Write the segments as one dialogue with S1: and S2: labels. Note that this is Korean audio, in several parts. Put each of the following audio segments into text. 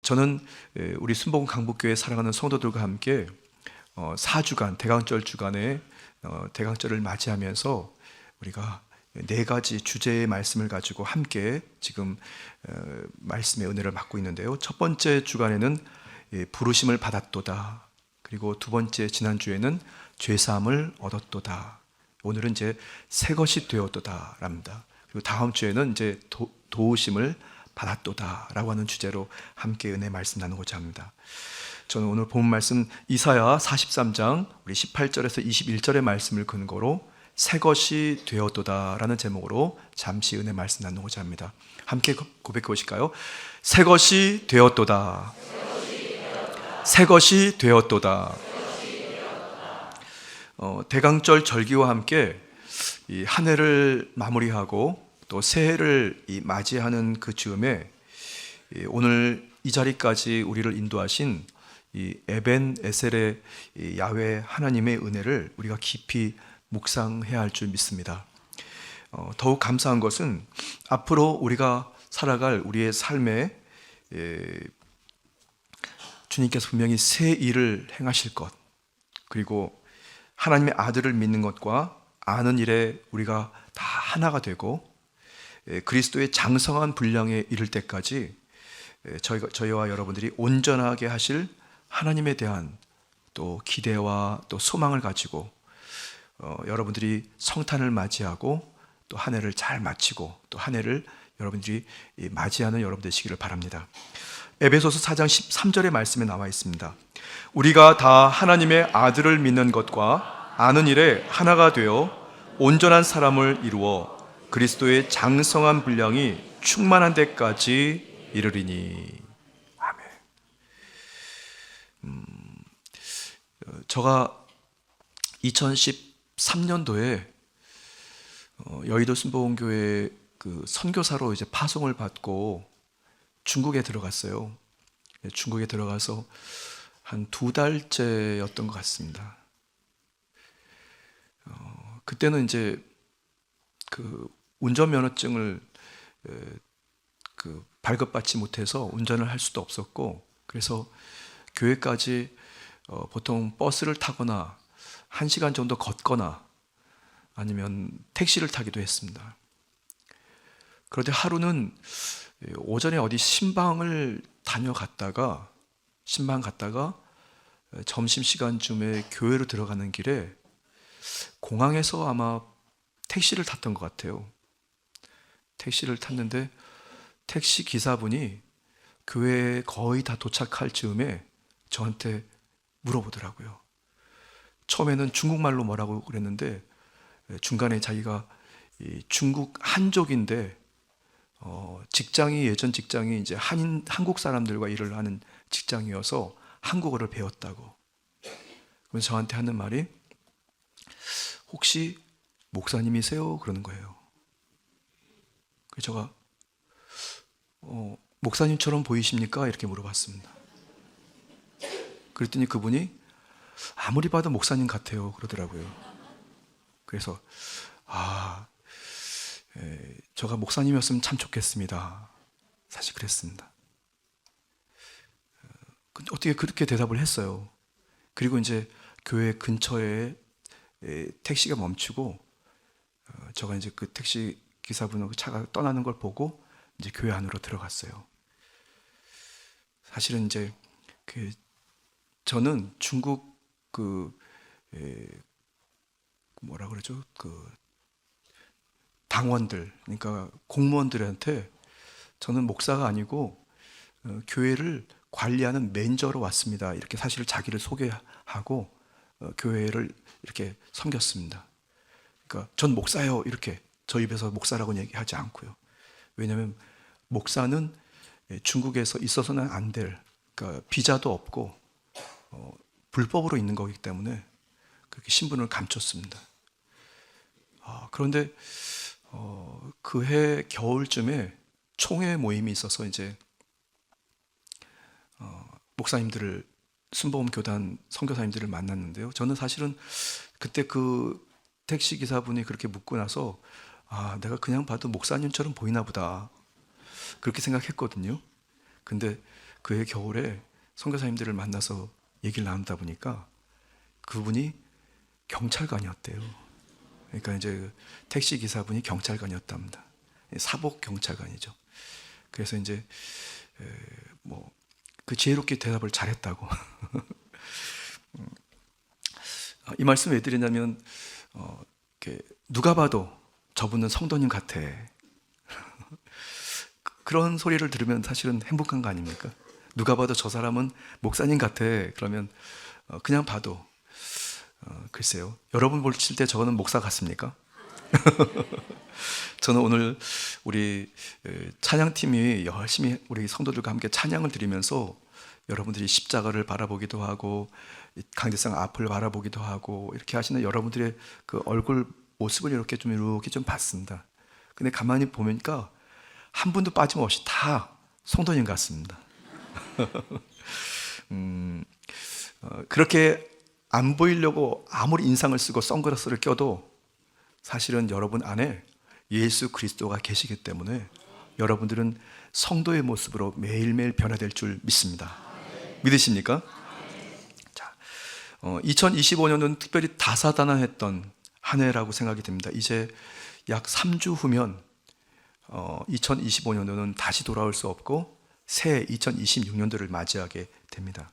S1: 저는 우리 순복음 강북교회 사랑하는 성도들과 함께 4주간 대강절 주간에 대강절을 맞이하면서 우리가 4가지 주제의 말씀을 가지고 함께 지금 말씀의 은혜를 받고 있는데요. 첫 번째 주간에는 부르심을 받았도다. 그리고 두 번째 지난주에는 죄사함을 얻었도다. 오늘은 이제 새 것이 되었도다랍니다. 그리고 다음 주에는 이제 도우심을 받았도다라고 하는 주제로 함께 은혜 말씀 나누고자 합니다. 저는 오늘 본 말씀 이사야 43장 우리 18절에서 21절의 말씀을 근거로 새 것이 되었도다라는 제목으로 잠시 은혜 말씀 나누고자 합니다. 함께 고백해 보실까요? 새 것이 되었도다. 새 것이 되었도다. 대강절 절기와 함께 이 한 해를 마무리하고 또 새해를 맞이하는 그 즈음에 오늘 이 자리까지 우리를 인도하신 이 에벤 에셀의 야훼 하나님의 은혜를 우리가 깊이 묵상해야 할 줄 믿습니다. 더욱 감사한 것은 앞으로 우리가 살아갈 우리의 삶에 주님께서 분명히 새 일을 행하실 것, 그리고 하나님의 아들을 믿는 것과 아는 일에 우리가 다 하나가 되고 그리스도의 장성한 분량에 이를 때까지 저희와 여러분들이 온전하게 하실 하나님에 대한 또 기대와 또 소망을 가지고 여러분들이 성탄을 맞이하고 또 한 해를 잘 마치고 또 한 해를 여러분들이 맞이하는 여러분 되시기를 바랍니다. 에베소서 4장 13절의 말씀에 나와 있습니다. 우리가 다 하나님의 아들을 믿는 것과 아는 일에 하나가 되어 온전한 사람을 이루어 그리스도의 장성한 분량이 충만한 데까지 이르리니. 아멘. 제가 2013년도에 여의도 순복음교회 그 선교사로 이제 파송을 받고 중국에 들어갔어요. 중국에 들어가서 한 2달째였던 것 같습니다. 그때는 이제 그 운전면허증을 발급받지 못해서 운전을 할 수도 없었고, 그래서 교회까지 보통 버스를 타거나 1시간 정도 걷거나 아니면 택시를 타기도 했습니다. 그런데 하루는 오전에 어디 신방 갔다가 점심시간쯤에 교회로 들어가는 길에 공항에서 아마 택시를 탔던 것 같아요. 택시를 탔는데 택시 기사분이 교회에 거의 다 도착할 즈음에 저한테 물어보더라고요. 처음에는 중국말로 뭐라고 그랬는데 중간에 자기가 중국 한족인데 예전 직장이 이제 한국 사람들과 일을 하는 직장이어서 한국어를 배웠다고. 그래서 저한테 하는 말이 혹시 목사님이세요? 그러는 거예요. 그래서 제가 목사님처럼 보이십니까? 이렇게 물어봤습니다. 그랬더니 그분이 아무리 봐도 목사님 같아요 그러더라고요. 그래서 제가 목사님이었으면 참 좋겠습니다. 사실 그랬습니다. 어떻게 그렇게 대답을 했어요. 그리고 이제 교회 근처에 택시가 멈추고 제가 이제 그 택시 기사분하고 차가 떠나는 걸 보고 이제 교회 안으로 들어갔어요. 사실은 이제 저는 중국 뭐라 그러죠? 당원들, 그러니까 공무원들한테 저는 목사가 아니고 교회를 관리하는 매니저로 왔습니다. 이렇게 사실 자기를 소개하고 교회를 이렇게 섬겼습니다. 그러니까 전 목사예요. 이렇게 저 입에서 목사라고 얘기하지 않고요. 왜냐하면 목사는 중국에서 있어서는 안 될, 그러니까 비자도 없고 불법으로 있는 거기 때문에 그렇게 신분을 감췄습니다. 그런데 그해 겨울쯤에 총회 모임이 있어서 이제 목사님들을 순복음 교단 선교사님들을 만났는데요. 저는 사실은 그때 그 택시 기사분이 그렇게 묻고 나서 내가 그냥 봐도 목사님처럼 보이나 보다 그렇게 생각했거든요. 근데 그해 겨울에 선교사님들을 만나서 얘기를 나누다 보니까 그분이 경찰관이었대요. 그러니까 이제 택시 기사분이 경찰관이었답니다. 사복 경찰관이죠. 그래서 이제 뭐 그 지혜롭게 대답을 잘했다고. 이 말씀 왜 드리냐면 누가 봐도 저분은 성도님 같아. 그런 소리를 들으면 사실은 행복한 거 아닙니까? 누가 봐도 저 사람은 목사님 같아. 그러면 그냥 봐도 글쎄요. 여러분 보실 때 저는 목사 같습니까? 저는 오늘 우리 찬양팀이 열심히 우리 성도들과 함께 찬양을 드리면서 여러분들이 십자가를 바라보기도 하고 강대상 앞을 바라보기도 하고 이렇게 하시는 여러분들의 그 얼굴 모습을 이렇게 좀 봤습니다. 근데 가만히 보니까 한 분도 빠짐없이 다 성도님 같습니다. 그렇게 안 보이려고 아무리 인상을 쓰고 선글라스를 껴도 사실은 여러분 안에 예수 그리스도가 계시기 때문에 여러분들은 성도의 모습으로 매일매일 변화될 줄 믿습니다. 믿으십니까? 자, 2025년은 특별히 다사다난했던 한 해라고 생각이 됩니다. 이제 약 3주 후면 2025년도는 다시 돌아올 수 없고 새 2026년도를 맞이하게 됩니다.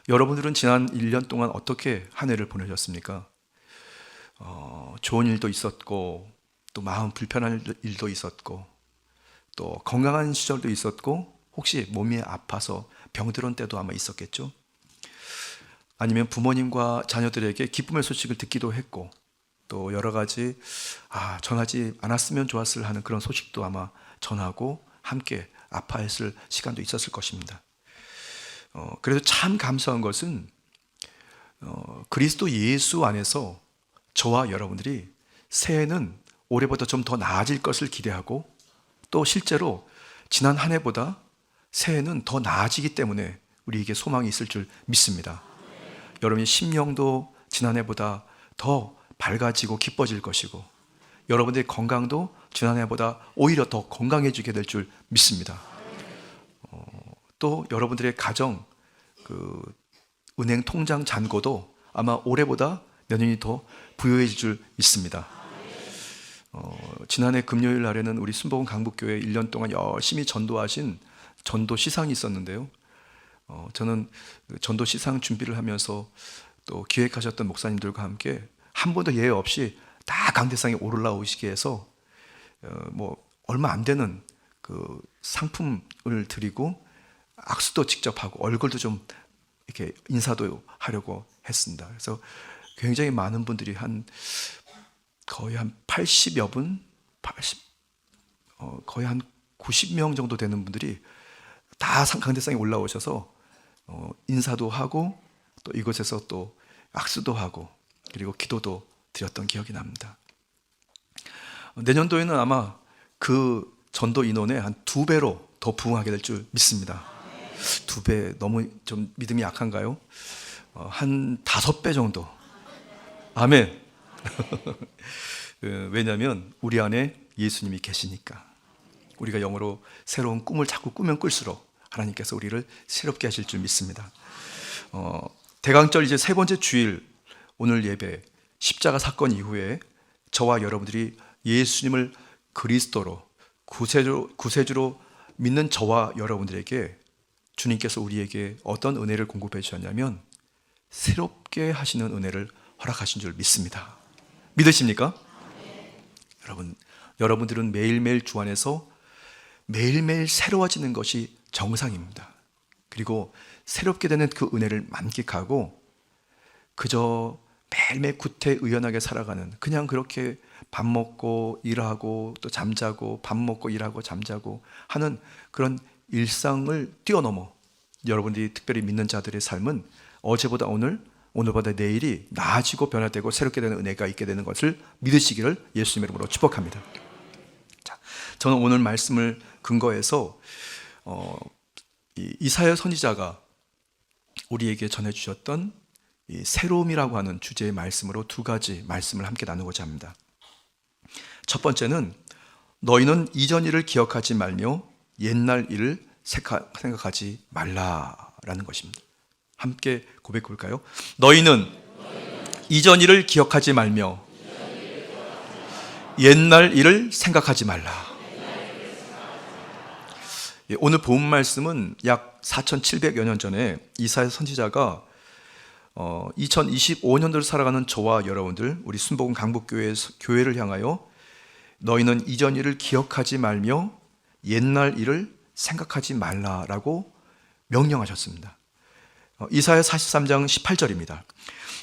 S1: 여러분들은 지난 1년 동안 어떻게 한 해를 보내셨습니까? 좋은 일도 있었고 또 마음 불편한 일도 있었고 또 건강한 시절도 있었고 혹시 몸이 아파서 병들은 때도 아마 있었겠죠. 아니면 부모님과 자녀들에게 기쁨의 소식을 듣기도 했고 또 여러 가지 전하지 않았으면 좋았을 하는 그런 소식도 아마 전하고 함께 아파했을 시간도 있었을 것입니다. 그래서 참 감사한 것은 그리스도 예수 안에서 저와 여러분들이 새해는 올해보다 좀 더 나아질 것을 기대하고 또 실제로 지난 한 해보다 새해는 더 나아지기 때문에 우리에게 소망이 있을 줄 믿습니다. 여러분의 심령도 지난해보다 더 밝아지고 기뻐질 것이고 여러분들의 건강도 지난해보다 오히려 더 건강해지게 될 줄 믿습니다. 또 여러분들의 가정 은행 통장 잔고도 아마 올해보다 내년이 더 부유해질 줄 믿습니다. 지난해 금요일 날에는 우리 순복음 강북교회 1년 동안 열심히 전도하신 전도 시상이 있었는데요. 저는 전도 시상 준비를 하면서 또 기획하셨던 목사님들과 함께 한 번도 예외 없이 다 강대상에 올라오시게 해서 뭐 얼마 안 되는 그 상품을 드리고 악수도 직접 하고 얼굴도 좀 이렇게 인사도 하려고 했습니다. 그래서 굉장히 많은 분들이 거의 한 80여 분, 거의 한 90명 정도 되는 분들이 다 강대상에 올라오셔서 인사도 하고 또 이곳에서 또 악수도 하고 그리고 기도도 드렸던 기억이 납니다. 내년도에는 아마 그 전도 인원의 한 2배로 더 부흥하게 될 줄 믿습니다. 2배 너무 좀 믿음이 약한가요? 한 5배 정도. 아멘. 왜냐하면 우리 안에 예수님이 계시니까. 우리가 영어로 새로운 꿈을 자꾸 꾸면 꿀수록 하나님께서 우리를 새롭게 하실 줄 믿습니다. 대강절 이제 3번째 주일 오늘 예배 십자가 사건 이후에 저와 여러분들이 예수님을 그리스도로 구세주로 믿는 저와 여러분들에게 주님께서 우리에게 어떤 은혜를 공급해 주셨냐면 새롭게 하시는 은혜를 허락하신 줄 믿습니다. 믿으십니까? 여러분들은 매일매일 주 안에서 매일매일 새로워지는 것이 정상입니다. 그리고 새롭게 되는 그 은혜를 만끽하고 그저 매일매일 구태의연하게 살아가는 그냥 그렇게 밥 먹고 일하고 또 잠자고 밥 먹고 일하고 잠자고 하는 그런 일상을 뛰어넘어 여러분들이 특별히 믿는 자들의 삶은 어제보다 오늘보다 내일이 나아지고 변화되고 새롭게 되는 은혜가 있게 되는 것을 믿으시기를 예수님의 이름으로 축복합니다. 자, 저는 오늘 말씀을 근거해서 이사야 선지자가 우리에게 전해주셨던 이 새로움이라고 하는 주제의 말씀으로 2가지 말씀을 함께 나누고자 합니다. 첫 번째는 너희는 이전 일을 기억하지 말며 옛날 일을 생각하지 말라라는 것입니다. 함께 고백해 볼까요? 너희는 이전 일을 기억하지 말며 옛날 일을 생각하지 말라. 오늘 본 말씀은 약 4,700여 년 전에 이사야 선지자가 2025년도를 살아가는 저와 여러분들, 우리 순복음 강북교회를 향하여 너희는 이전 일을 기억하지 말며 옛날 일을 생각하지 말라라고 명령하셨습니다. 이사야 43장 18절입니다.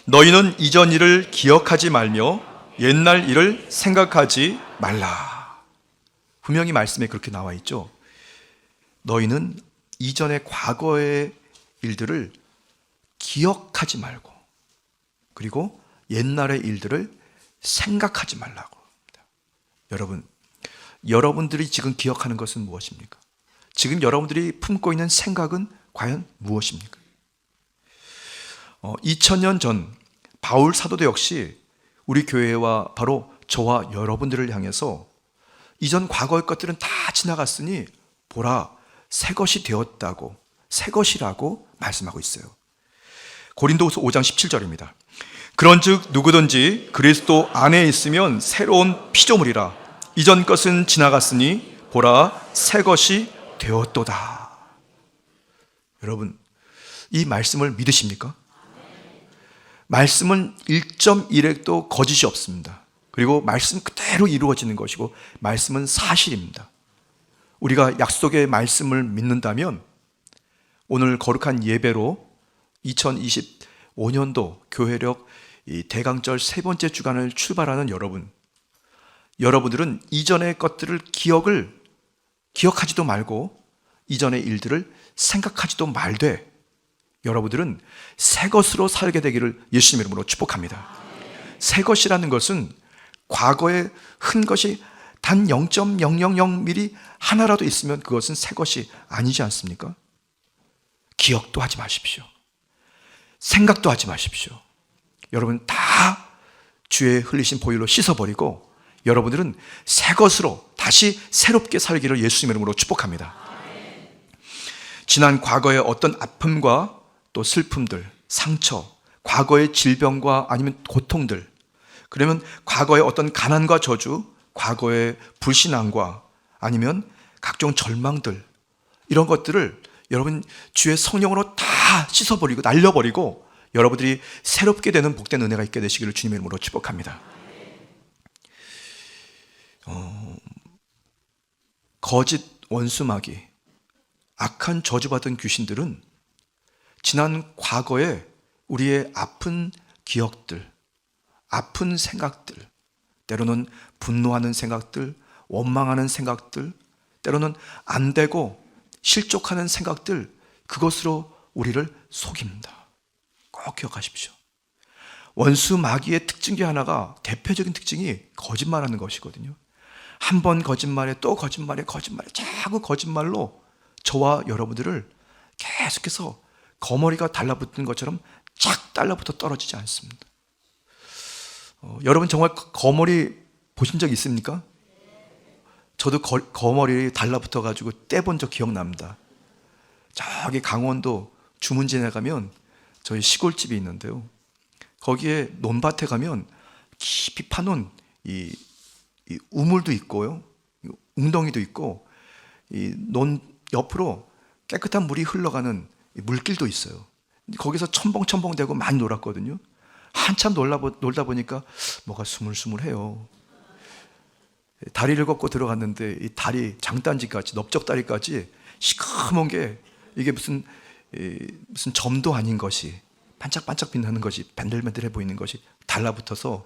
S1: 너희는 이전 일을 기억하지 말며 옛날 일을 생각하지 말라. 분명히 말씀에 그렇게 나와 있죠. 너희는 이전의 과거의 일들을 기억하지 말고, 그리고 옛날의 일들을 생각하지 말라고 합니다. 여러분, 여러분들이 지금 기억하는 것은 무엇입니까? 지금 여러분들이 품고 있는 생각은 과연 무엇입니까? 2000년 전 바울 사도도 역시 우리 교회와 바로 저와 여러분들을 향해서 이전 과거의 것들은 다 지나갔으니 보라, 새 것이 되었다고, 새 것이라고 말씀하고 있어요. 고린도후서 5장 17절입니다. 그런즉 누구든지 그리스도 안에 있으면 새로운 피조물이라. 이전 것은 지나갔으니 보라, 새 것이 되었도다. 여러분, 이 말씀을 믿으십니까? 말씀은 1.1획도 거짓이 없습니다. 그리고 말씀 그대로 이루어지는 것이고 말씀은 사실입니다. 우리가 약속의 말씀을 믿는다면 오늘 거룩한 예배로 2025년도 교회력 대강절 세 번째 주간을 출발하는 여러분들은 이전의 것들을 기억하지도 말고 이전의 일들을 생각하지도 말되 여러분들은 새 것으로 살게 되기를 예수님 이름으로 축복합니다. 새 것이라는 것은 과거에 흔 것이 단 0.000mm 하나라도 있으면 그것은 새 것이 아니지 않습니까? 기억도 하지 마십시오. 생각도 하지 마십시오. 여러분 다 주의 흘리신 보혈로 씻어버리고 여러분들은 새 것으로 다시 새롭게 살기를 예수님 이름으로 축복합니다. 지난 과거의 어떤 아픔과 또 슬픔들, 상처, 과거의 질병과 아니면 고통들, 그러면 과거의 어떤 가난과 저주, 과거의 불신앙과 아니면 각종 절망들, 이런 것들을 여러분 주의 성령으로 다 씻어버리고 날려버리고 여러분들이 새롭게 되는 복된 은혜가 있게 되시기를 주님의 이름으로 축복합니다. 거짓 원수마귀, 악한 저주받은 귀신들은 지난 과거에 우리의 아픈 기억들, 아픈 생각들, 때로는 분노하는 생각들, 원망하는 생각들, 때로는 안 되고 실족하는 생각들, 그것으로 우리를 속입니다. 꼭 기억하십시오. 원수 마귀의 특징 중 하나가, 대표적인 특징이 거짓말하는 것이거든요. 한 번 거짓말에 또 거짓말에 자꾸 거짓말로 저와 여러분들을 계속해서 거머리가 달라붙는 것처럼 착 달라붙어 떨어지지 않습니다. 여러분 정말 거머리 보신 적 있습니까? 저도 거머리 달라붙어 가지고 떼본 적 기억납니다. 저기 강원도 주문진에 가면 저희 시골집이 있는데요, 거기에 논밭에 가면 깊이 파놓은 이 우물도 있고요, 웅덩이도 있고, 이 논 옆으로 깨끗한 물이 흘러가는 물길도 있어요. 거기서 첨벙첨벙대고 많이 놀았거든요. 한참 놀다 보니까 뭐가 스물스물해요. 다리를 걷고 들어갔는데 이 다리 장단지까지, 넓적다리까지 시커먼 게, 이게 무슨 점도 아닌 것이, 반짝반짝 빛나는 것이, 밴들밴들해 보이는 것이 달라붙어서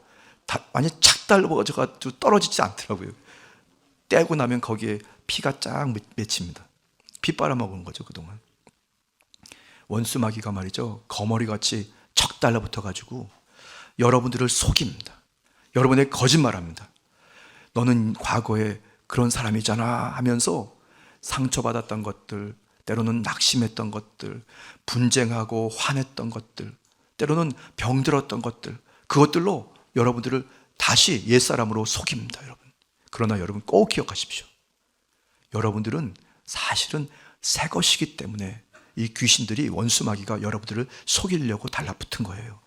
S1: 완전히 착 달라붙어가지고 떨어지지 않더라고요. 떼고 나면 거기에 피가 쫙 맺힙니다. 피 빨아먹은 거죠, 그동안. 원수마귀가 말이죠, 거머리같이 척 달라붙어가지고 여러분들을 속입니다. 여러분의 거짓말합니다. 너는 과거에 그런 사람이잖아 하면서 상처받았던 것들, 때로는 낙심했던 것들, 분쟁하고 화냈던 것들, 때로는 병들었던 것들, 그것들로 여러분들을 다시 옛사람으로 속입니다, 여러분. 그러나 여러분 꼭 기억하십시오. 여러분들은 사실은 새 것이기 때문에 이 귀신들이, 원수 마귀가 여러분들을 속이려고 달라붙은 거예요.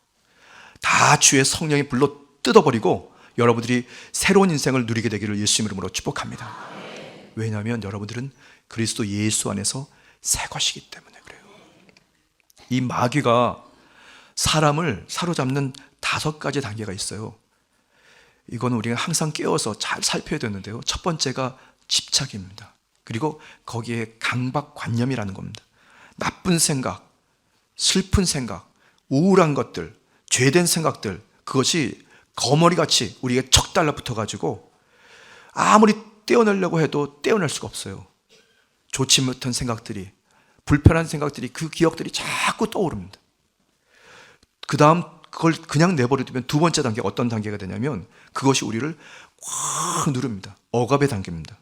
S1: 다 주의 성령이 불로 뜯어버리고 여러분들이 새로운 인생을 누리게 되기를 예수님 이름으로 축복합니다. 왜냐하면 여러분들은 그리스도 예수 안에서 새 것이기 때문에 그래요. 이 마귀가 사람을 사로잡는 5가지 단계가 있어요. 이거는 우리가 항상 깨워서 잘 살펴야 되는데요. 첫 번째가 집착입니다. 그리고 거기에 강박관념이라는 겁니다. 나쁜 생각, 슬픈 생각, 우울한 것들, 죄된 생각들, 그것이 거머리같이 우리에게 척 달라붙어가지고 아무리 떼어내려고 해도 떼어낼 수가 없어요. 좋지 못한 생각들이, 불편한 생각들이, 그 기억들이 자꾸 떠오릅니다. 그 다음 그걸 그냥 내버려두면 두 번째 단계가 어떤 단계가 되냐면 그것이 우리를 확 누릅니다. 억압의 단계입니다.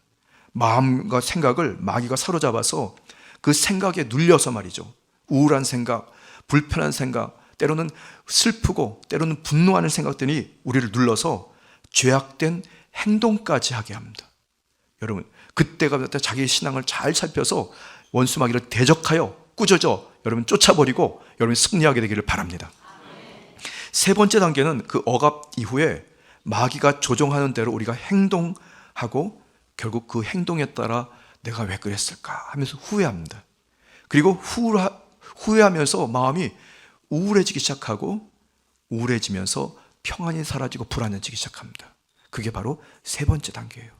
S1: 마음과 생각을 마귀가 사로잡아서 그 생각에 눌려서 말이죠. 우울한 생각, 불편한 생각, 때로는 슬프고 때로는 분노하는 생각들이 우리를 눌러서 죄악된 행동까지 하게 합니다. 여러분, 그때가 자기의 신앙을 잘 살펴서 원수 마귀를 대적하여 꾸짖어 여러분 쫓아버리고 여러분이 승리하게 되기를 바랍니다. 세 번째 단계는 그 억압 이후에 마귀가 조종하는 대로 우리가 행동하고 결국 그 행동에 따라 내가 왜 그랬을까 하면서 후회합니다. 그리고 후회하면서 마음이 우울해지기 시작하고 우울해지면서 평안이 사라지고 불안해지기 시작합니다. 그게 바로 세 번째 단계예요.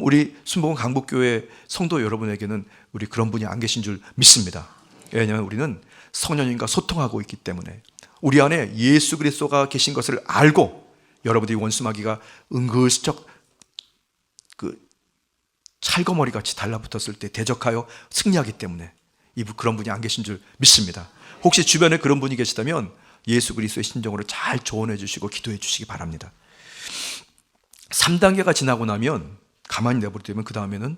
S1: 우리 순복음 강북교회 성도 여러분에게는 우리 그런 분이 안 계신 줄 믿습니다. 왜냐하면 우리는 성령님과 소통하고 있기 때문에 우리 안에 예수 그리스도가 계신 것을 알고 여러분들이 원수 마귀가 은근슬쩍 그 찰거머리 같이 달라붙었을 때 대적하여 승리하기 때문에 그런 분이 안 계신 줄 믿습니다. 혹시 주변에 그런 분이 계시다면 예수 그리스도의 신정으로 잘 조언해 주시고 기도해 주시기 바랍니다. 3단계가 지나고 나면 가만히 내버려두면 그 다음에는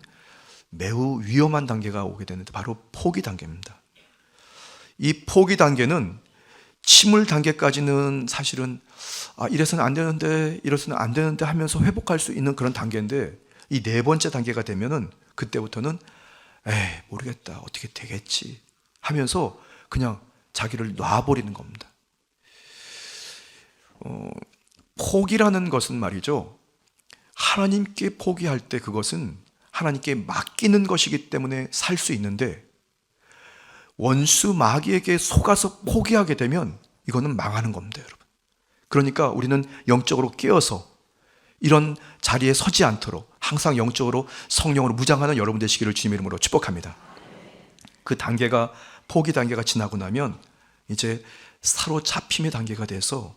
S1: 매우 위험한 단계가 오게 되는데 바로 포기 단계입니다. 이 포기 단계는 침울 단계까지는 사실은 이래서는 안 되는데 이래서는 안 되는데 하면서 회복할 수 있는 그런 단계인데 이 네 번째 단계가 되면은 그때부터는 모르겠다 어떻게 되겠지 하면서 그냥 자기를 놔버리는 겁니다. 포기라는 것은 말이죠, 하나님께 포기할 때 그것은 하나님께 맡기는 것이기 때문에 살 수 있는데 원수 마귀에게 속아서 포기하게 되면 이거는 망하는 겁니다, 여러분. 그러니까 우리는 영적으로 깨어서 이런 자리에 서지 않도록 항상 영적으로 성령으로 무장하는 여러분 되시기를 주님의 이름으로 축복합니다. 그 단계가 포기 단계가 지나고 나면 이제 사로잡힘의 단계가 돼서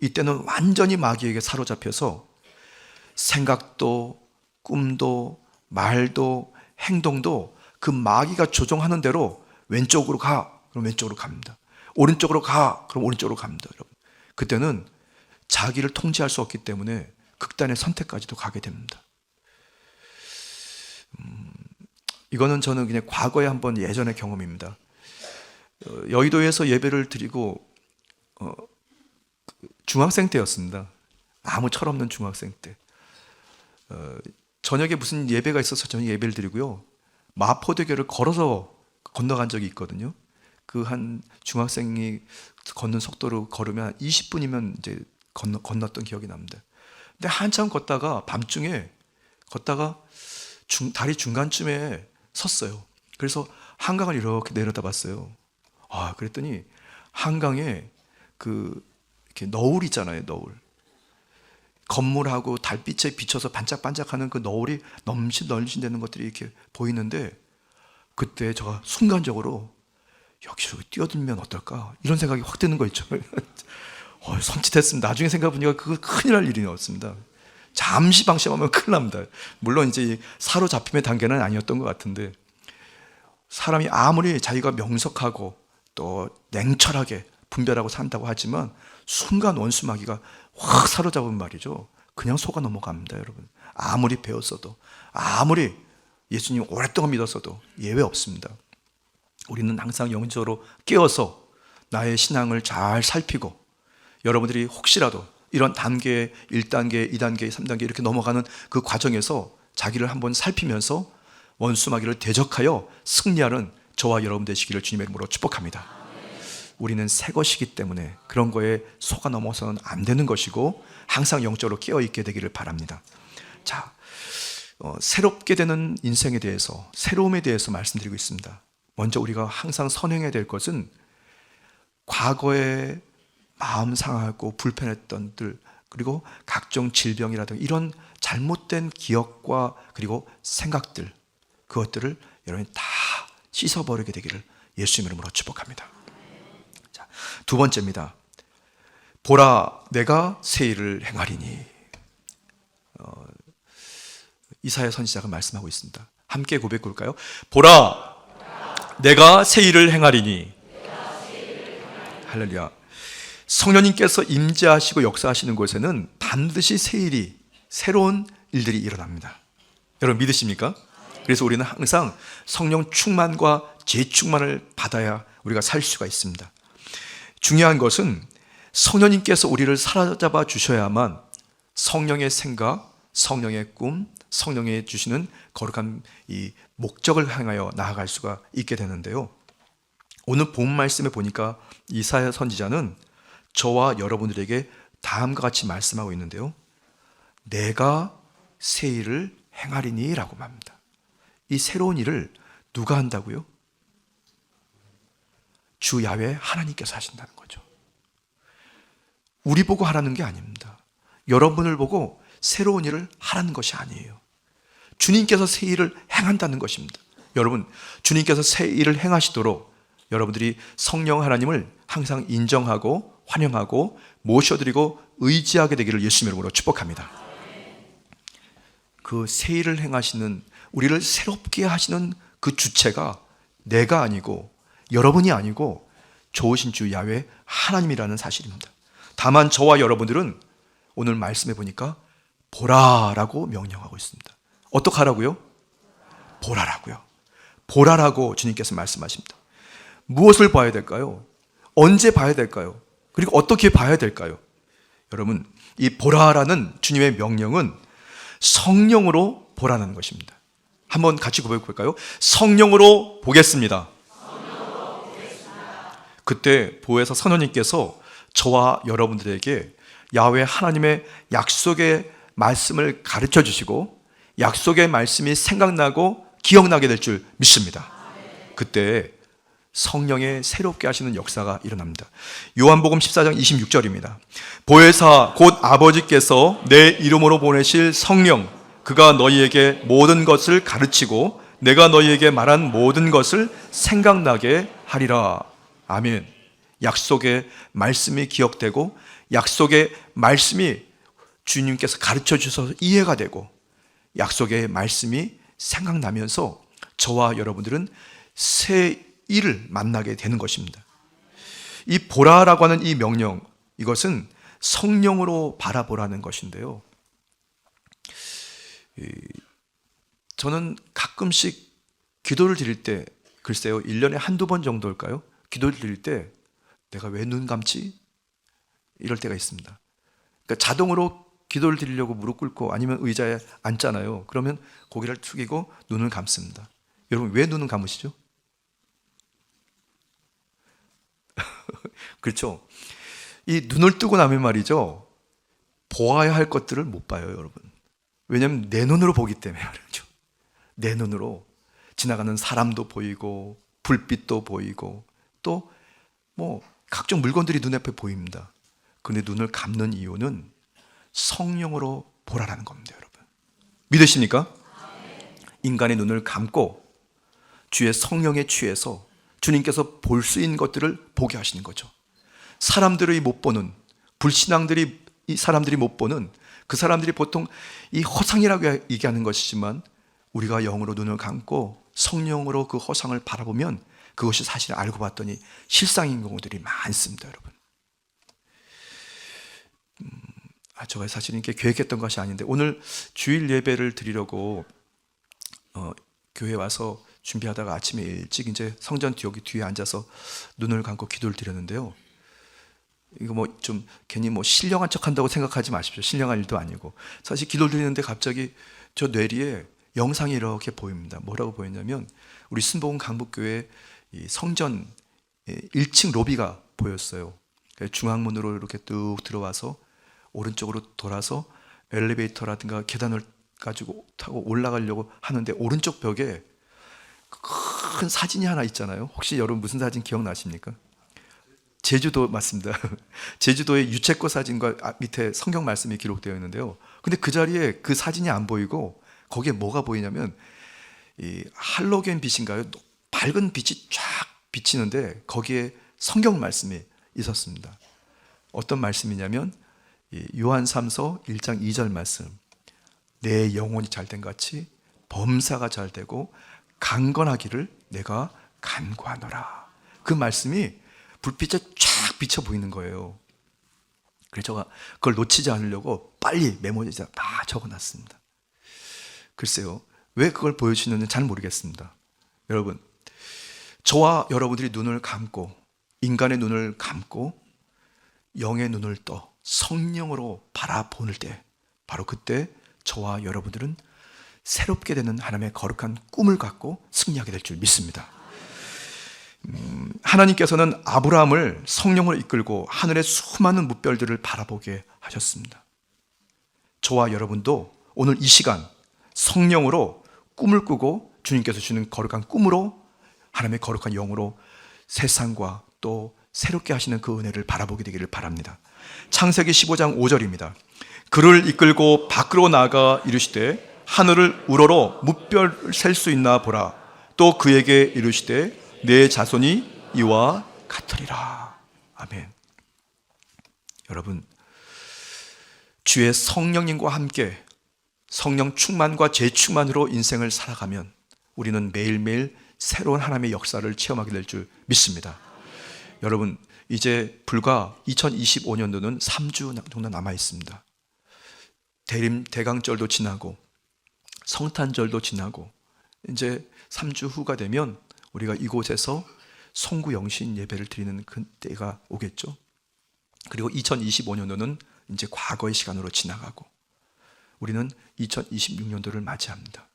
S1: 이때는 완전히 마귀에게 사로잡혀서 생각도 꿈도 말도 행동도 그 마귀가 조종하는 대로 왼쪽으로 가, 그럼 왼쪽으로 갑니다. 오른쪽으로 가, 그럼 오른쪽으로 갑니다. 여러분, 그때는 자기를 통제할 수 없기 때문에 극단의 선택까지도 가게 됩니다. 이거는 저는 그냥 과거에 한번 예전의 경험입니다. 여의도에서 예배를 드리고 중학생 때였습니다. 아무 철없는 중학생 때. 저녁에 무슨 예배가 있어서 저녁 예배를 드리고요. 마포대교를 걸어서 건너간 적이 있거든요. 그 한 중학생이 걷는 속도로 걸으면 20분이면 이제 건넜던 기억이 납니다. 근데 한참 걷다가 밤중에 걷다가 다리 중간쯤에 섰어요. 그래서 한강을 이렇게 내려다봤어요. 그랬더니 한강에 이렇게 너울 있잖아요, 너울. 건물하고 달빛에 비춰서 반짝반짝하는 그 너울이 넘신넘신되는 것들이 이렇게 보이는데 그때 제가 순간적으로 여기로 뛰어들면 어떨까? 이런 생각이 확 드는 거 있죠. 섬찟했습니다. 나중에 생각해보니까 그거 큰일 날 일이었습니다. 잠시 방심하면 큰일 납니다. 물론 이제 사로잡힘의 단계는 아니었던 것 같은데 사람이 아무리 자기가 명석하고 또 냉철하게 분별하고 산다고 하지만 순간 원수 마귀가 확 사로잡은 말이죠. 그냥 속아 넘어갑니다, 여러분. 아무리 배웠어도 아무리 예수님 오랫동안 믿었어도 예외 없습니다. 우리는 항상 영적으로 깨어서 나의 신앙을 잘 살피고 여러분들이 혹시라도 이런 단계, 1단계, 2단계, 3단계 이렇게 넘어가는 그 과정에서 자기를 한번 살피면서 원수마귀를 대적하여 승리하는 저와 여러분 되시기를 주님의 이름으로 축복합니다. 우리는 새 것이기 때문에 그런 거에 속아 넘어서는 안 되는 것이고 항상 영적으로 깨어있게 되기를 바랍니다. 자, 새롭게 되는 인생에 대해서, 새로움에 대해서 말씀드리고 있습니다. 먼저 우리가 항상 선행해야 될 것은 과거에 마음 상하고 불편했던 들, 그리고 각종 질병이라든가 이런 잘못된 기억과 그리고 생각들, 그것들을 여러분이 다 씻어버리게 되기를 예수님 이름으로 축복합니다. 자, 두 번째입니다. 보라, 내가 새 일을 행하리니. 이사야 선지자가 말씀하고 있습니다. 함께 고백해 볼까요? 보라, 내가 새 일을 행하리니. 할렐루야. 성령님께서 임재하시고 역사하시는 곳에는 반드시 새 일이, 새로운 일들이 일어납니다. 여러분 믿으십니까? 그래서 우리는 항상 성령 충만과 재충만을 받아야 우리가 살 수가 있습니다. 중요한 것은 성령님께서 우리를 사로잡아 주셔야만 성령의 생각, 성령의 꿈, 성령이 주시는 거룩한 이 목적을 향하여 나아갈 수가 있게 되는데요. 오늘 본 말씀에 보니까 이사야 선지자는 저와 여러분들에게 다음과 같이 말씀하고 있는데요. 내가 새 일을 행하리니 라고 말합니다. 이 새로운 일을 누가 한다고요? 주 야훼 하나님께서 하신다는 거죠. 우리 보고 하라는 게 아닙니다. 여러분을 보고 새로운 일을 하라는 것이 아니에요. 주님께서 새 일을 행한다는 것입니다. 여러분, 주님께서 새 일을 행하시도록 여러분들이 성령 하나님을 항상 인정하고 환영하고 모셔드리고 의지하게 되기를 예수님 이름으로 축복합니다. 그 새 일을 행하시는, 우리를 새롭게 하시는 그 주체가 내가 아니고 여러분이 아니고 좋으신 주 야훼 하나님이라는 사실입니다. 다만 저와 여러분들은 오늘 말씀해 보니까 보라라고 명령하고 있습니다. 어떻게 하라고요? 보라라고요. 보라라고 주님께서 말씀하십니다. 무엇을 봐야 될까요? 언제 봐야 될까요? 그리고 어떻게 봐야 될까요? 여러분, 이 보라라는 주님의 명령은 성령으로 보라는 것입니다. 한번 같이 고백해 볼까요? 성령으로 보겠습니다. 그때 보혜사 선원님께서 저와 여러분들에게 야훼 하나님의 약속의 말씀을 가르쳐 주시고 약속의 말씀이 생각나고 기억나게 될 줄 믿습니다. 그때 성령의 새롭게 하시는 역사가 일어납니다. 요한복음 14장 26절입니다. 보혜사 곧 아버지께서 내 이름으로 보내실 성령, 그가 너희에게 모든 것을 가르치고 내가 너희에게 말한 모든 것을 생각나게 하리라. 아멘. 약속의 말씀이 기억되고 약속의 말씀이 주님께서 가르쳐 주셔서 이해가 되고 약속의 말씀이 생각나면서 저와 여러분들은 새 일을 만나게 되는 것입니다. 이 보라라고 하는 이 명령, 이것은 성령으로 바라보라는 것인데요. 저는 가끔씩 기도를 드릴 때, 글쎄요, 1년에 한두 번 정도일까요? 기도를 드릴 때 내가 왜 눈 감지? 이럴 때가 있습니다. 그러니까 자동으로 기도를 드리려고 무릎 꿇고 아니면 의자에 앉잖아요. 그러면 고개를 숙이고 눈을 감습니다. 여러분 왜 눈을 감으시죠? 그렇죠. 이 눈을 뜨고 나면 말이죠, 보아야 할 것들을 못 봐요, 여러분. 왜냐하면 내 눈으로 보기 때문에 말이죠. 내 눈으로 지나가는 사람도 보이고 불빛도 보이고 또 뭐 각종 물건들이 눈앞에 보입니다. 그런데 눈을 감는 이유는 성령으로 보라라는 겁니다, 여러분. 믿으십니까? 인간의 눈을 감고 주의 성령에 취해서 주님께서 볼 수 있는 것들을 보게 하시는 거죠. 사람들이 못 보는, 불신앙들이, 이 사람들이 못 보는, 그 사람들이 보통 이 허상이라고 얘기하는 것이지만 우리가 영으로 눈을 감고 성령으로 그 허상을 바라보면 그것이 사실 알고 봤더니 실상인 경우들이 많습니다, 여러분. 제가 사실 이렇게 계획했던 것이 아닌데 오늘 주일 예배를 드리려고 교회에 와서 준비하다가 아침에 일찍 이제 성전 여기 뒤에 앉아서 눈을 감고 기도를 드렸는데요. 이거 뭐 좀 괜히 뭐 신령한 척 한다고 생각하지 마십시오. 신령한 일도 아니고 사실 기도를 드리는데 갑자기 저 뇌리에 영상이 이렇게 보입니다. 뭐라고 보였냐면 우리 순복음 강북교회 이 성전 1층 로비가 보였어요. 중앙문으로 이렇게 뚝 들어와서 오른쪽으로 돌아서 엘리베이터라든가 계단을 가지고 타고 올라가려고 하는데 오른쪽 벽에 큰 사진이 하나 있잖아요. 혹시 여러분 무슨 사진 기억나십니까? 제주도 맞습니다. 제주도의 유채꽃 사진과 밑에 성경 말씀이 기록되어 있는데요. 근데 그 자리에 그 사진이 안 보이고 거기에 뭐가 보이냐면 이 할로겐 빛인가요? 밝은 빛이 쫙 비치는데 거기에 성경 말씀이 있었습니다. 어떤 말씀이냐면 요한3서 1장 2절 말씀, 내 영혼이 잘된 같이 범사가 잘되고 강건하기를 내가 간구하노라. 그 말씀이 불빛에 쫙 비쳐 보이는 거예요. 그래서 제가 그걸 놓치지 않으려고 빨리 메모지에다 다 적어놨습니다. 글쎄요, 왜 그걸 보여주시는지 잘 모르겠습니다. 여러분, 저와 여러분들이 눈을 감고, 인간의 눈을 감고 영의 눈을 떠 성령으로 바라보는 때, 바로 그때 저와 여러분들은 새롭게 되는 하나님의 거룩한 꿈을 갖고 승리하게 될 줄 믿습니다. 하나님께서는 아브라함을 성령으로 이끌고 하늘의 수많은 무별들을 바라보게 하셨습니다. 저와 여러분도 오늘 이 시간 성령으로 꿈을 꾸고 주님께서 주는 거룩한 꿈으로 하나님의 거룩한 영으로 세상과 또 새롭게 하시는 그 은혜를 바라보게 되기를 바랍니다. 창세기 15장 5절입니다. 그를 이끌고 밖으로 나가 이르시되 하늘을 우러러 무별 셀 수 있나 보라. 또 그에게 이르시되 내 자손이 이와 같으리라. 아멘. 여러분, 주의 성령님과 함께 성령 충만과 재충만으로 인생을 살아가면 우리는 매일매일 새로운 하나님의 역사를 체험하게 될 줄 믿습니다. 여러분, 이제 불과 2025년도는 3주 정도 남아 있습니다. 대강절도 지나고 성탄절도 지나고 이제 3주 후가 되면 우리가 이곳에서 송구영신 예배를 드리는 그 때가 오겠죠. 그리고 2025년도는 이제 과거의 시간으로 지나가고 우리는 2026년도를 맞이합니다.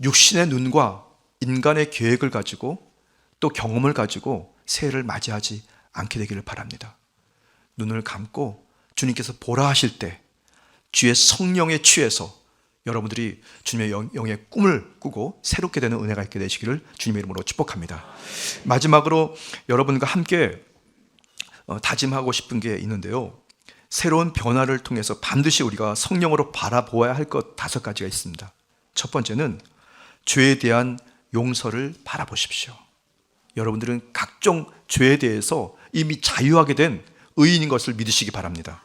S1: 육신의 눈과 인간의 계획을 가지고 또 경험을 가지고 새해를 맞이하지 않게 되기를 바랍니다. 눈을 감고 주님께서 보라 하실 때 주의 성령에 취해서 여러분들이 주님의 영의 꿈을 꾸고 새롭게 되는 은혜가 있게 되시기를 주님의 이름으로 축복합니다. 마지막으로 여러분과 함께 다짐하고 싶은 게 있는데요. 새로운 변화를 통해서 반드시 우리가 성령으로 바라보아야 할 것 5가지가 있습니다. 첫 번째는 죄에 대한 용서를 바라보십시오. 여러분들은 각종 죄에 대해서 이미 자유하게 된 의인인 것을 믿으시기 바랍니다.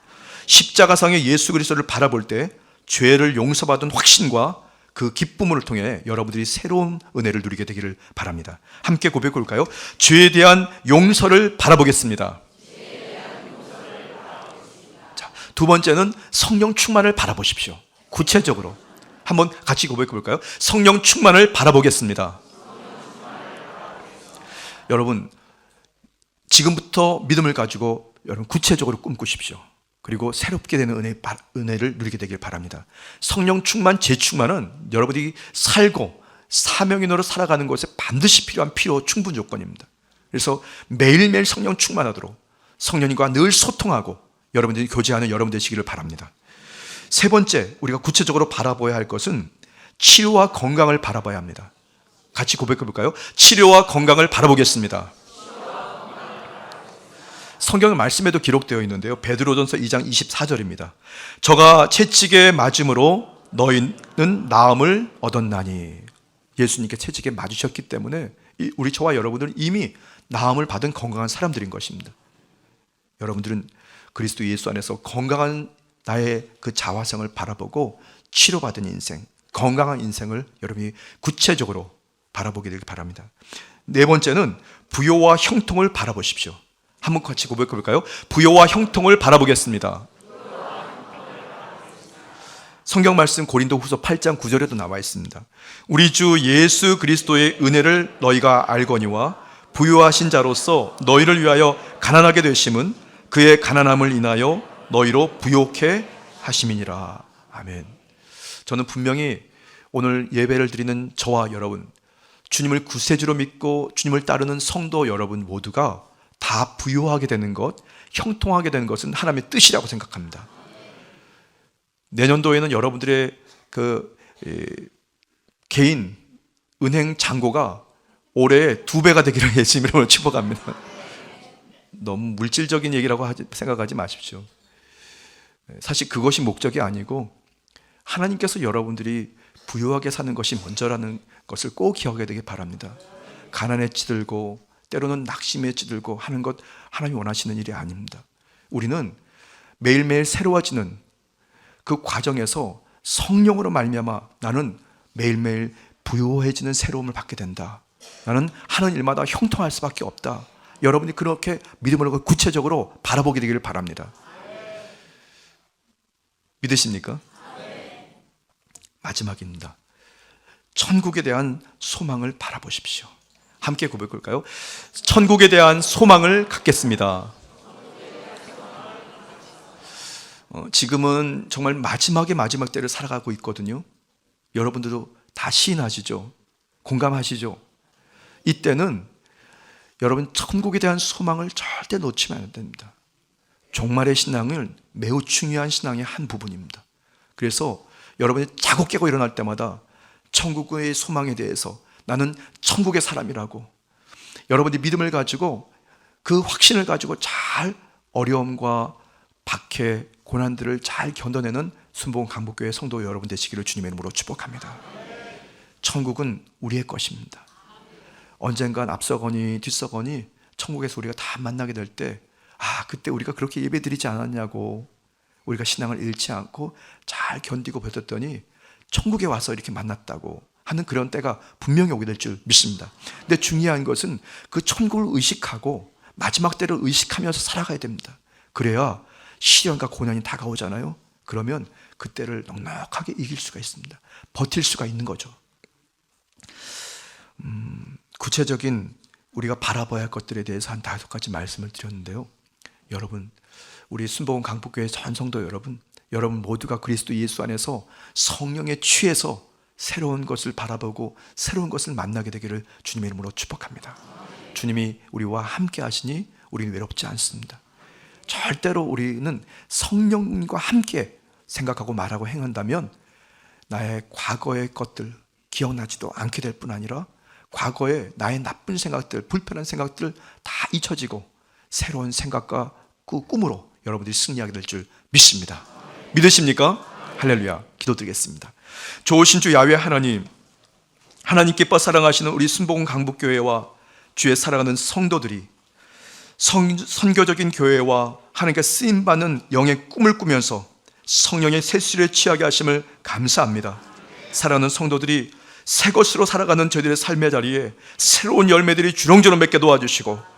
S1: 십자가상의 예수 그리스도를 바라볼 때 죄를 용서받은 확신과 그 기쁨을 통해 여러분들이 새로운 은혜를 누리게 되기를 바랍니다. 함께 고백해 볼까요? 죄에 대한 용서를 바라보겠습니다. 자, 두 번째는 성령 충만을 바라보십시오. 구체적으로 한번 같이 고백해 볼까요? 성령 충만을 바라보겠습니다. 여러분, 지금부터 믿음을 가지고 여러분 구체적으로 꿈꾸십시오. 그리고 새롭게 되는 은혜를 누리게 되길 바랍니다. 성령 충만, 재충만은 여러분이 살고 사명인으로 살아가는 것에 반드시 필요한 필요 충분 조건입니다. 그래서 매일매일 성령 충만하도록 성령님과 늘 소통하고 여러분들이 교제하는 여러분 되시기를 바랍니다. 세 번째, 우리가 구체적으로 바라봐야 할 것은 치료와 건강을 바라봐야 합니다. 같이 고백해 볼까요? 치료와 건강을 바라보겠습니다. 성경 말씀에도 기록되어 있는데요. 베드로전서 2장 24절입니다. 저가 채찍에 맞음으로 너희는 나음을 얻었나니. 예수님께 채찍에 맞으셨기 때문에 우리 저와 여러분들은 이미 나음을 받은 건강한 사람들인 것입니다. 여러분들은 그리스도 예수 안에서 건강한 나의 그 자화성을 바라보고 치료받은 인생, 건강한 인생을 여러분이 구체적으로 바라보게 되길 바랍니다. 네 번째는 부요와 형통을 바라보십시오. 한번 같이 고백해 볼까요? 부요와 형통을 바라보겠습니다. 성경 말씀 고린도후서 8장 9절에도 나와 있습니다. 우리 주 예수 그리스도의 은혜를 너희가 알거니와 부요하신 자로서 너희를 위하여 가난하게 되심은 그의 가난함을 인하여 너희로 부요케 하심이니라. 아멘. 저는 분명히 오늘 예배를 드리는 저와 여러분, 주님을 구세주로 믿고 주님을 따르는 성도 여러분 모두가 다 부유하게 되는 것, 형통하게 되는 것은 하나님의 뜻이라고 생각합니다. 내년도에는 여러분들의 개인 은행 잔고가 올해 2배가 되기를 예수님 이름으로 축복합니다. 너무 물질적인 얘기라고 생각하지 마십시오. 사실 그것이 목적이 아니고 하나님께서 여러분들이 부유하게 사는 것이 먼저라는 것을 꼭 기억해야 되길 바랍니다. 가난에 찌들고 때로는 낙심에 찌들고 하는 것 하나님이 원하시는 일이 아닙니다. 우리는 매일매일 새로워지는 그 과정에서 성령으로 말미암아 나는 매일매일 부유해지는 새로움을 받게 된다. 나는 하는 일마다 형통할 수밖에 없다. 여러분이 그렇게 믿음으로 구체적으로 바라보게 되기를 바랍니다. 믿으십니까? 마지막입니다. 천국에 대한 소망을 바라보십시오. 함께 고백할까요? 천국에 대한 소망을 갖겠습니다. 지금은 정말 마지막의 마지막 때를 살아가고 있거든요. 여러분들도 다 시인하시죠? 공감하시죠? 이때는 여러분 천국에 대한 소망을 절대 놓치면 안 됩니다. 종말의 신앙은 매우 중요한 신앙의 한 부분입니다. 그래서 여러분이 자고 깨고 일어날 때마다 천국의 소망에 대해서 나는 천국의 사람이라고 여러분이 믿음을 가지고 그 확신을 가지고 잘 어려움과 박해, 고난들을 잘 견뎌내는 순복음 강북교회 성도 여러분 되시기를 주님의 이름으로 축복합니다. 천국은 우리의 것입니다. 언젠간 앞서거니 뒤서거니 천국에서 우리가 다 만나게 될 때 그때 우리가 그렇게 예배 드리지 않았냐고 우리가 신앙을 잃지 않고 잘 견디고 버텼더니 천국에 와서 이렇게 만났다고 하는 그런 때가 분명히 오게 될 줄 믿습니다. 근데 중요한 것은 그 천국을 의식하고 마지막 때를 의식하면서 살아가야 됩니다. 그래야 시련과 고난이 다가오잖아요. 그러면 그때를 넉넉하게 이길 수가 있습니다. 버틸 수가 있는 거죠. 구체적인 우리가 바라봐야 할 것들에 대해서 한 5가지 말씀을 드렸는데요. 여러분, 우리 순복음 강북교회 전성도 여러분 모두가 그리스도 예수 안에서 성령에 취해서 새로운 것을 바라보고 새로운 것을 만나게 되기를 주님의 이름으로 축복합니다. 주님이 우리와 함께 하시니 우리는 외롭지 않습니다. 절대로 우리는 성령과 함께 생각하고 말하고 행한다면 나의 과거의 것들 기억나지도 않게 될 뿐 아니라 과거에 나의 나쁜 생각들, 불편한 생각들 다 잊혀지고 새로운 생각과 꿈으로 여러분들이 승리하게 될 줄 믿습니다. 믿으십니까? 할렐루야. 기도드리겠습니다. 좋으신 주 야훼 하나님, 하나님 기뻐 사랑하시는 우리 순복음 강북교회와 주의 사랑하는 성도들이 선교적인 교회와 하나님께 쓰임받는 영의 꿈을 꾸면서 성령의 세수를 취하게 하심을 감사합니다. 사랑하는 성도들이 새 것으로 살아가는 저희들의 삶의 자리에 새로운 열매들이 주렁주렁 맺게 도와주시고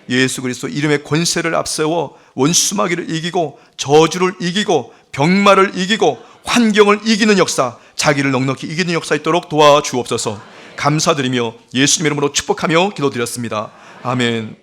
S1: 예수 그리스도 이름의 권세를 앞세워 원수마귀를 이기고 저주를 이기고 병마를 이기고 환경을 이기는 역사, 자기를 넉넉히 이기는 역사 있도록 도와주옵소서. 감사드리며 예수님 이름으로 축복하며 기도드렸습니다. 아멘.